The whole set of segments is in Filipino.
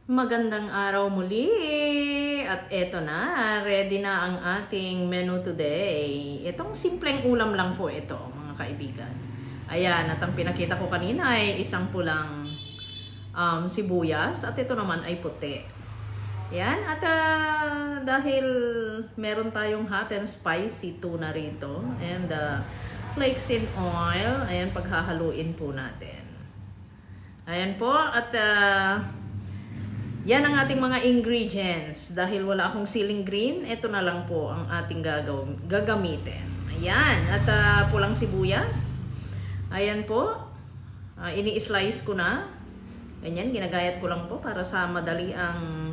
Magandang araw muli! At eto na, ready na ang ating menu today. Itong simpleng ulam lang po ito, mga kaibigan. Ayan, at ang pinakita ko kanina ay isang pulang sibuyas at ito naman ay puti. Yan, at dahil meron tayong hot and spicy tuna rito and flakes in oil, ayan, paghahaluin po natin. Ayan po, at yan ang ating mga ingredients. Dahil wala akong ceiling green, ito na lang po ang ating gagamitin. Ayan, at pulang sibuyas. Ayan po, ini-slice ko na. Ganyan, ginagayat ko lang po para sa madali ang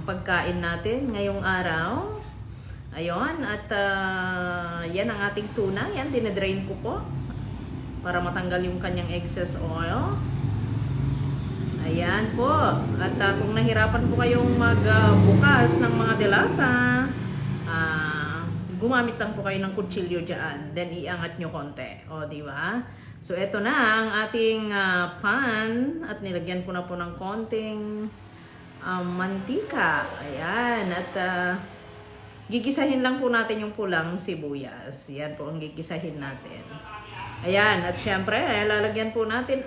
pagkain natin ngayong araw. Ayun, at yan ang ating tuna. Yan, dinadrain ko po para matanggal yung kanyang excess oil. Ayan po. At kung nahirapan po kayong magbukas ng mga delata, gumamit lang po kayo ng kutsilyo dyan. Then iangat nyo konti. O, di ba? So, ito na ang ating pan. At nilagyan ko na po ng konting mantika. Ayan. At gigisahin lang po natin yung pulang sibuyas. Yan po ang gigisahin natin. Ayan. At syempre, lalagyan po natin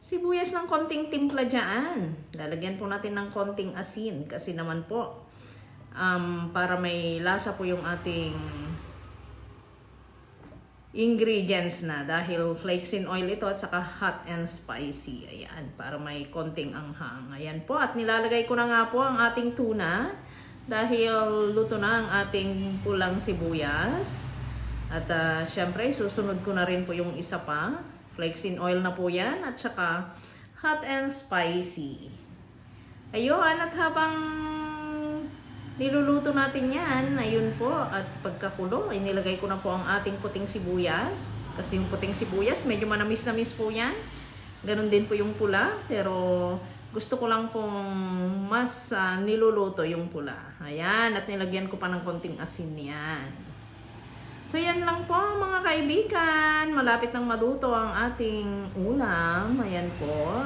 sibuyas ng konting timpla dyan. Lalagyan po natin ng konting asin. Kasi naman po, para may lasa po yung ating ingredients na. Dahil flakes in oil ito at saka hot and spicy. Ayan, para may konting anghang. Ayan po, at nilalagay ko na nga po ang ating tuna. Dahil luto na ang ating pulang sibuyas. At syempre, susunod ko na rin po yung isa pa. Flakes in oil na po yan at saka hot and spicy. Ayun, at habang niluluto natin yan, ayun po, at pagkakulo, inilagay ko na po ang ating puting sibuyas. Kasi yung puting sibuyas, medyo manamis-namis po yan. Ganon din po yung pula, pero gusto ko lang pong mas niluluto yung pula. Ayan, at nilagyan ko pa ng konting asin yan. So yan lang po mga kaibigan, malapit nang maluto ang ating ulam. Ayan po.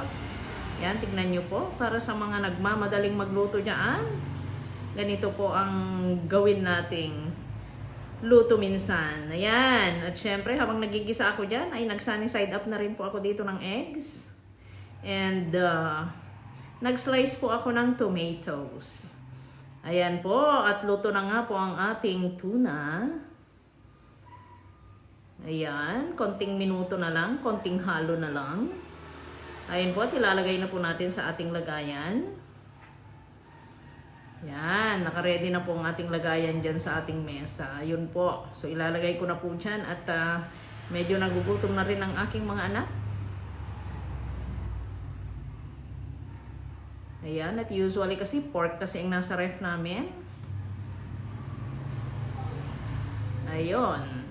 Yan, tignan nyo po, para sa mga nagmamadaling magluto dyan. Ganito po ang gawin nating luto minsan. Ayan, at syempre habang nagigisa ako dyan, ay nag-sunny side up na rin po ako dito ng eggs. And nag-slice po ako ng tomatoes. Ayan po, at luto na nga po ang ating tuna. Ayan, konting minuto na lang, konting halo na lang. Ayan po, ilalagay na po natin sa ating lagayan. Ayan, nakaready na po ang ating lagayan dyan sa ating mesa. Ayun po, so ilalagay ko na po dyan at medyo nagugutom na rin ang aking mga anak. Ayan, at usually kasi pork kasi ang nasa ref namin. Ayun.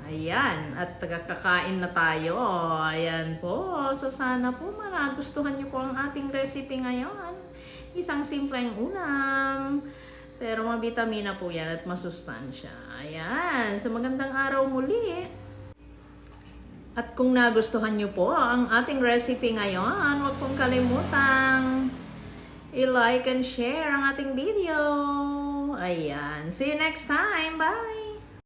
Ayan, at kakain na tayo. Ayan po. So sana po magustuhan niyo po ang ating recipe ngayon. Isang simpleng ulam. Pero mabitamina po yan at masustansya. Ayan. So magandang araw muli. At kung nagustuhan niyo po ang ating recipe ngayon, huwag pong kalimutang i-like and share ang ating video. Ayan. See you next time. Bye!